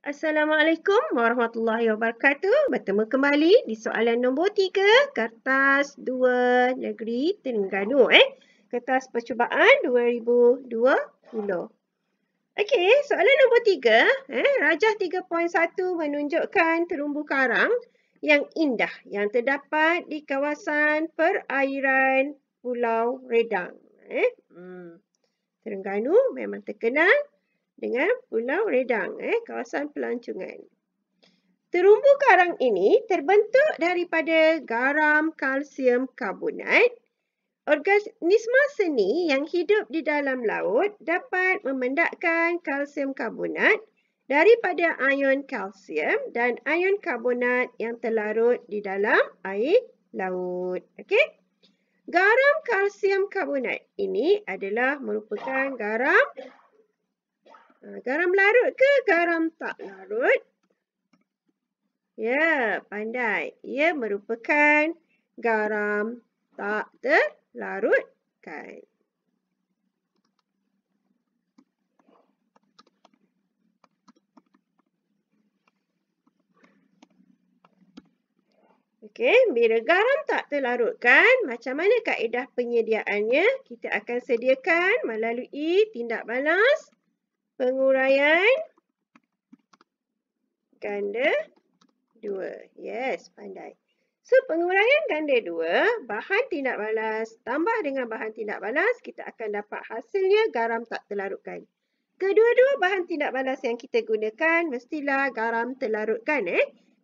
Assalamualaikum warahmatullahi wabarakatuh. Bertemu kembali di soalan nombor 3, kertas 2 Negeri Terengganu. Kertas percubaan 2020. Okey, soalan nombor 3. Rajah 3.1 menunjukkan terumbu karang yang indah yang terdapat di kawasan perairan Pulau Redang. Terengganu memang terkenal dengan Pulau Redang, kawasan pelancongan. Terumbu karang ini terbentuk daripada garam kalsium karbonat. Organisma seni yang hidup di dalam laut dapat memendapkan kalsium karbonat daripada ion kalsium dan ion karbonat yang terlarut di dalam air laut. Okey? Garam kalsium karbonat ini adalah merupakan garam larut ke garam tak larut? Ya, pandai. Ia merupakan garam tak terlarutkan. Okey, bila garam tak terlarutkan, macam mana kaedah penyediaannya? Kita akan sediakan melalui tindak balas penguraian ganda 2. Yes, pandai. So, penguraian ganda 2, bahan tindak balas tambah dengan bahan tindak balas, kita akan dapat hasilnya garam tak terlarutkan. Kedua-dua bahan tindak balas yang kita gunakan mestilah garam terlarutkan.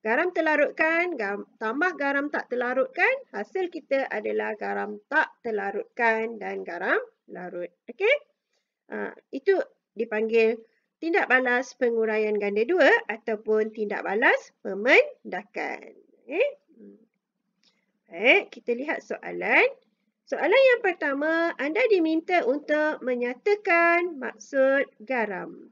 Garam terlarutkan, tambah garam tak terlarutkan, hasil kita adalah garam tak terlarutkan dan garam larut. Okey? Itu dipanggil tindak balas penguraian ganda 2 ataupun tindak balas pemendakan. Baik, kita lihat soalan. Soalan yang pertama, anda diminta untuk menyatakan maksud garam.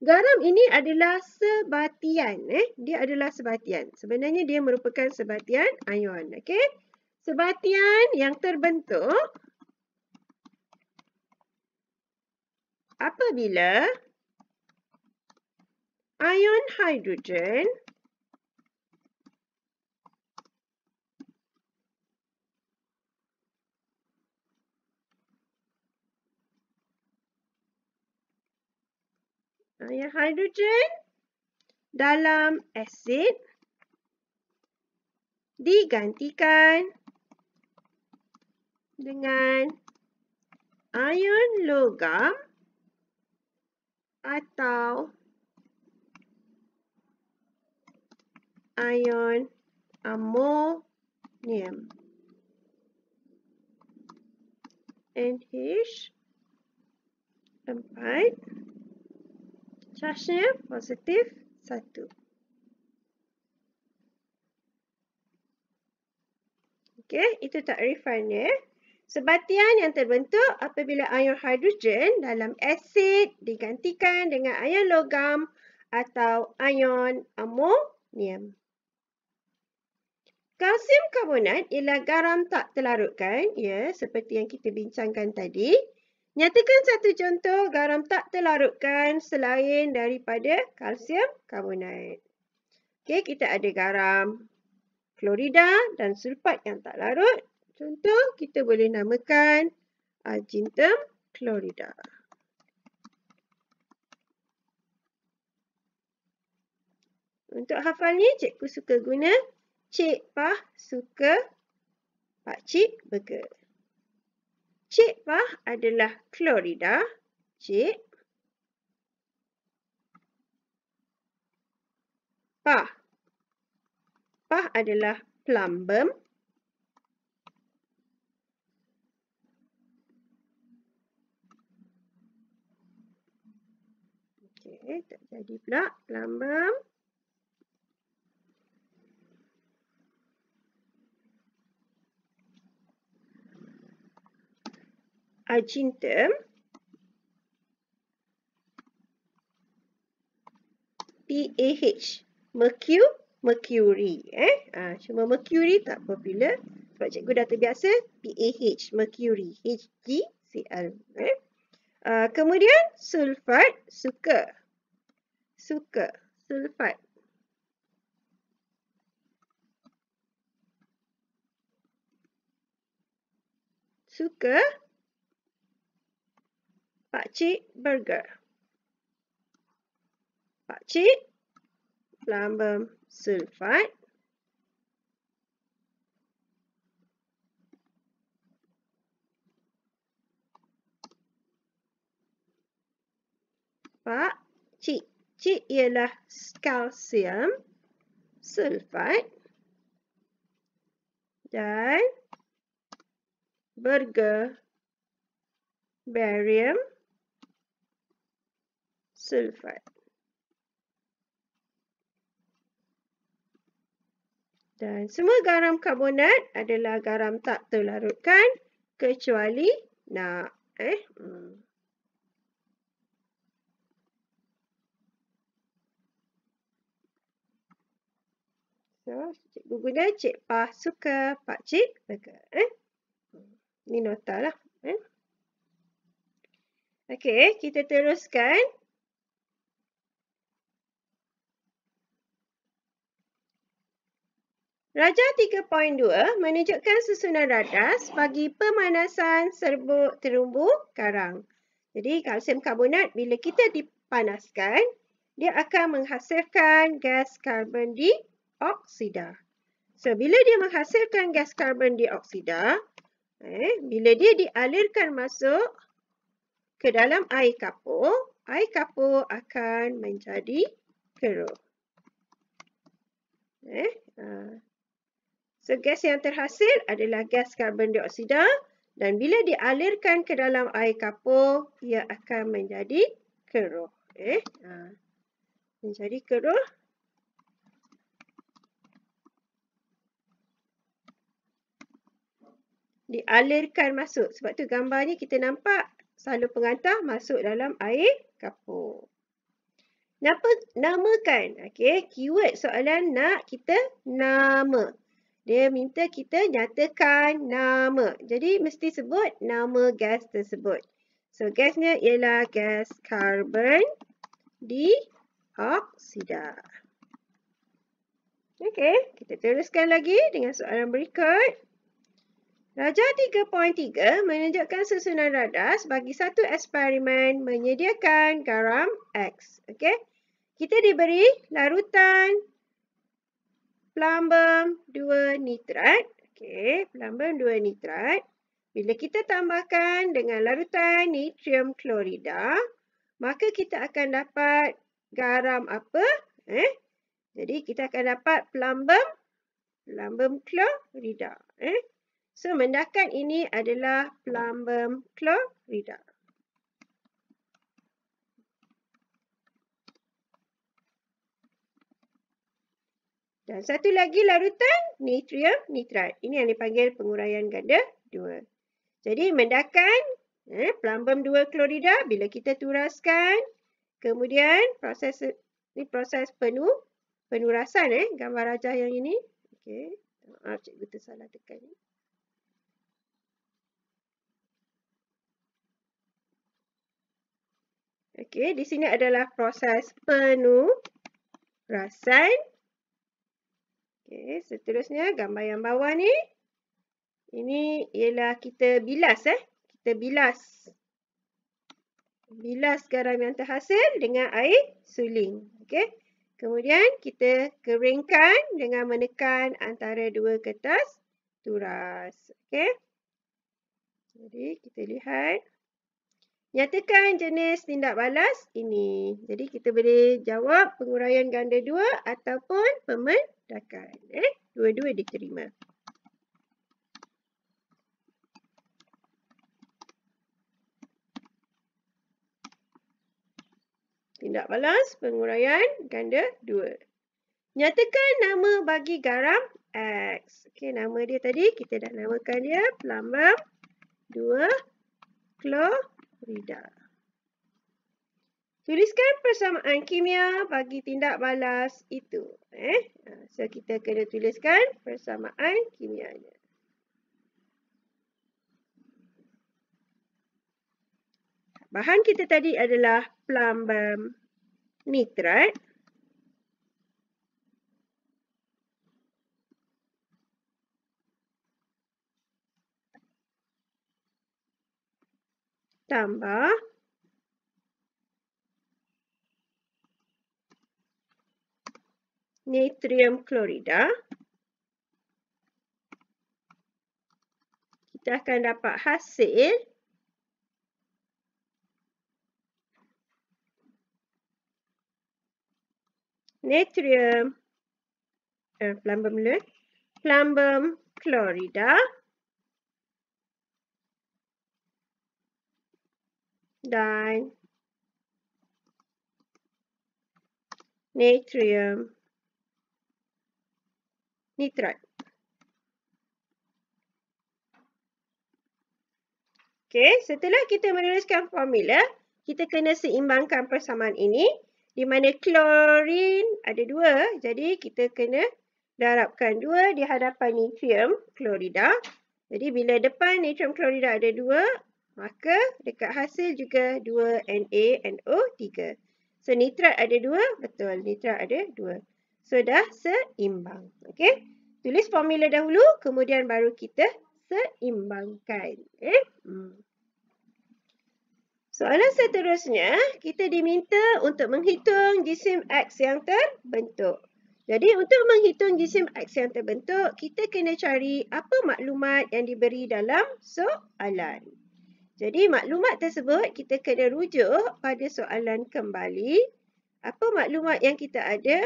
Garam ini adalah sebatian. Dia adalah sebatian. Sebenarnya dia merupakan sebatian ion. Okey? Sebatian yang terbentuk apabila ion hidrogen dalam asid digantikan dengan ion logam atau ion amonium. NH4, charge-nya positif 1. Okey, itu takrifannya. Sebatian yang terbentuk apabila ion hidrogen dalam asid digantikan dengan ion logam atau ion amonium. Kalsium karbonat ialah garam tak terlarutkan, ya, seperti yang kita bincangkan tadi. Nyatakan satu contoh garam tak terlarutkan selain daripada kalsium karbonat. Okey, kita ada garam klorida dan sulfat yang tak larut. Contoh, kita boleh namakan argentum klorida. Untuk hafalnya, cikgu suka guna Cik Pah suka Pak Cik burger. Cik Pah adalah klorida. Cik Pah. Pah adalah plumbum. Okey, tak jadi pula plumbum. Argentum. PAH. Mercury. Cuma mercury tak popular. Sebab cikgu dah terbiasa PAH. Mercury. HgCl. Kemudian sulfat suka. Suka. Sulfat. Suka. Pakcik burger. Pakcik. Plumbum sulfat. Pakcik. Cik ialah kalsium sulfat. Dan burger barium sulfat. Dan semua garam karbonat adalah garam tak terlarutkan kecuali NaC. So, cikgu guna Cik Pah suka pakcik burger. Ini nota lah. Okey, kita teruskan. Raja 3.2 menunjukkan susunan radas bagi pemanasan serbuk terumbu karang. Jadi kalsium karbonat bila kita dipanaskan, dia akan menghasilkan gas karbon dioksida. So, bila dia menghasilkan gas karbon dioksida, bila dia dialirkan masuk ke dalam air kapur akan menjadi keruh. So, gas yang terhasil adalah gas karbon dioksida dan bila dialirkan ke dalam air kapur, ia akan menjadi keruh. Menjadi keruh. Dialirkan masuk. Sebab tu gambar ni kita nampak salur penghantar masuk dalam air kapur. Namakan. Okey, keyword soalan nak kita nama. Dia minta kita nyatakan nama. Jadi, mesti sebut nama gas tersebut. So, gasnya ialah gas karbon dioksida. Okey, kita teruskan lagi dengan soalan berikut. Raja 3.3 menunjukkan susunan radas bagi satu eksperimen menyediakan garam X. Okey, kita diberi larutan plumbum 2 nitrat. Okey, plumbum 2 nitrat. Bila kita tambahkan dengan larutan natrium klorida, maka kita akan dapat garam apa? Jadi, kita akan dapat plumbum klorida. So, mendakan ini adalah plumbum klorida. Dan satu lagi larutan natrium nitrat. Ini yang dipanggil penguraian ganda 2. Jadi, mendakan plumbum 2 klorida bila kita turaskan. Kemudian, proses penurasan gambar rajah yang ini. Okey, maaf cikgu tersalah tekan. Okey, di sini adalah proses penurasan. Okey, seterusnya gambar yang bawah ni. Ini ialah kita bilas. Kita bilas. Bilas garam yang terhasil dengan air suling. Okey. Kemudian kita keringkan dengan menekan antara dua kertas turas. Okey. Jadi kita lihat. Nyatakan jenis tindak balas ini. Jadi kita boleh jawab penguraian ganda 2 ataupun pemendakan. Dua-dua diterima. Tindak balas penguraian ganda 2. Nyatakan nama bagi garam X. Okey, nama dia tadi kita dah namakan dia plumbum 2 klorida. Tuliskan persamaan kimia bagi tindak balas itu. So, kita kena tuliskan persamaan kimianya. Bahan kita tadi adalah plumbum nitrat tambah natrium klorida, kita akan dapat hasil natrium plumbum klorida dan natrium nitrat. Okey, setelah kita menuliskan formula, kita kena seimbangkan persamaan ini, di mana klorin ada 2, jadi kita kena darabkan 2 di hadapan natrium klorida. Jadi bila depan natrium klorida ada 2, maka dekat hasil juga 2 NaNO3. So nitrat ada 2, betul, nitrat ada 2. So dah seimbang. Okey, tulis formula dahulu, kemudian baru kita seimbangkan. Soalan seterusnya, kita diminta untuk menghitung jisim X yang terbentuk. Jadi untuk menghitung jisim X yang terbentuk, kita kena cari apa maklumat yang diberi dalam soalan. Jadi maklumat tersebut kita kena rujuk pada soalan kembali. Apa maklumat yang kita ada?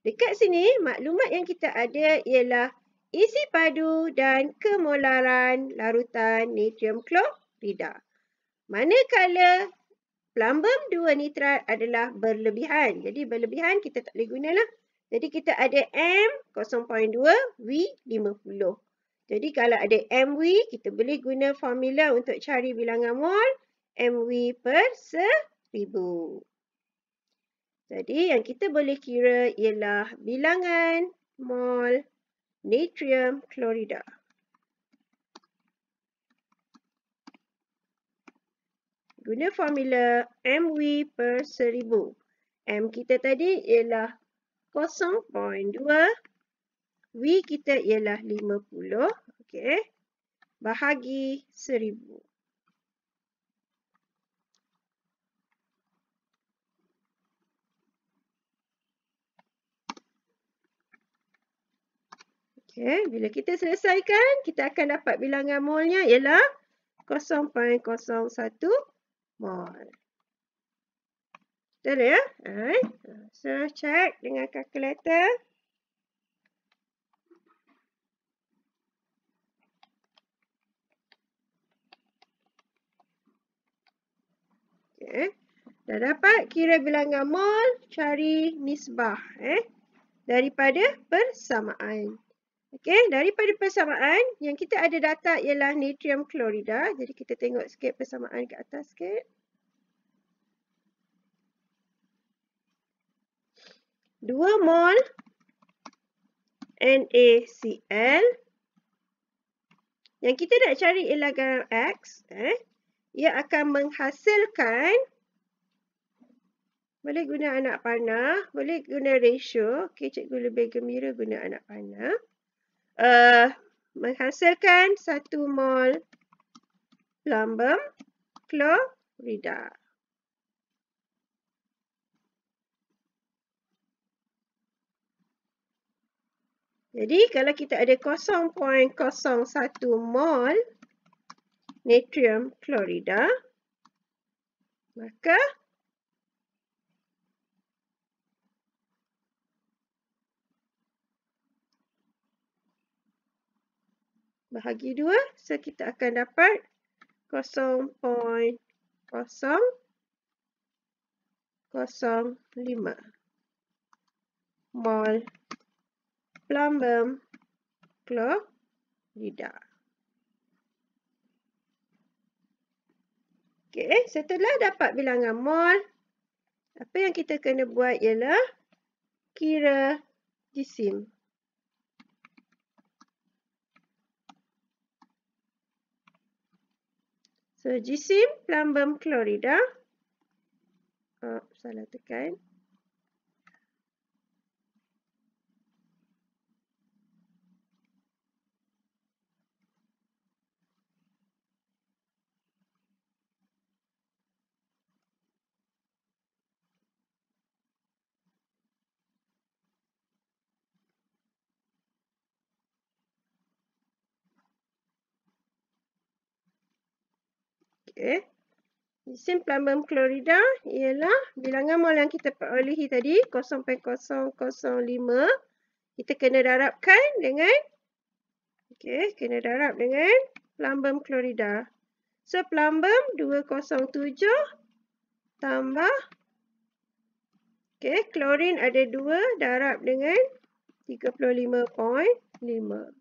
Dekat sini, maklumat yang kita ada ialah isi padu dan kemolaran larutan natrium klorida. Manakala plumbum 2 nitrat adalah berlebihan. Jadi berlebihan kita tak boleh gunalah. Jadi kita ada M 0.2, V 50. Jadi kalau ada MV, kita boleh guna formula untuk cari bilangan mol MV per 1000. Jadi yang kita boleh kira ialah bilangan mol natrium klorida. Guna formula MV per 1000. M kita tadi ialah 0.2. V kita ialah 50. Okey. Bahagi 1000. Okey. Bila kita selesaikan, kita akan dapat bilangan molnya ialah 0.01 mol. Betul ya? So, check dengan kalkulator. Okay. Dah dapat kira bilangan mol, cari nisbah daripada persamaan. Okey, daripada persamaan yang kita ada data ialah natrium klorida. Jadi kita tengok sikit persamaan ke atas sikit. 2 mol NaCl. Yang kita nak cari ialah garam X. Ia akan menghasilkan, boleh guna anak panah, boleh guna ratio. Okey, cikgu lebih gembira guna anak panah. Menghasilkan 1 mol plumbum klorida. Jadi kalau kita ada 0.01 mol natrium klorida, maka bahagi 2, so kita akan dapat 0.005 mol plumbum klorida. Okey, setelah dapat bilangan mol, apa yang kita kena buat ialah kira jisim. So, jisim plumbum klorida, salah tekan. Okey. Isim plumbum klorida ialah bilangan mol yang kita perolehi tadi 0.005. Kita kena darabkan dengan plumbum klorida. So plumbum 207 tambah klorin ada 2 darab dengan 35.5.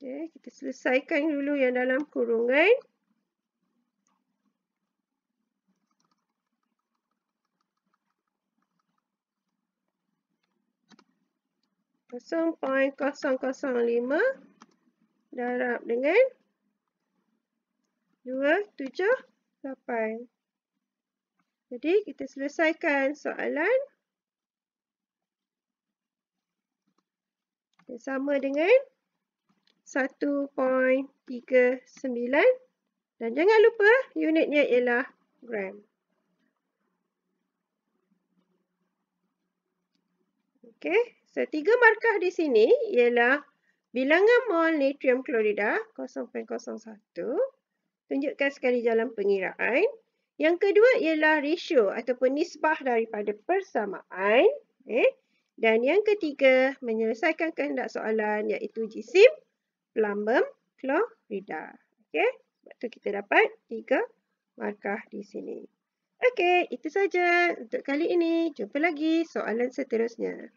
Kita selesaikan dulu yang dalam kurungan. .005 darab dengan 278. Jadi kita selesaikan soalan yang sama dengan 1.39 dan jangan lupa unitnya ialah gram. So 3 markah di sini ialah bilangan mol natrium klorida 0.01. Tunjukkan sekali jalan pengiraan. Yang kedua ialah ratio ataupun nisbah daripada persamaan. Dan yang ketiga menyelesaikan kehendak soalan iaitu jisim plumbum klorida. Sebab tu kita dapat 3 markah di sini. Itu saja untuk kali ini. Jumpa lagi soalan seterusnya.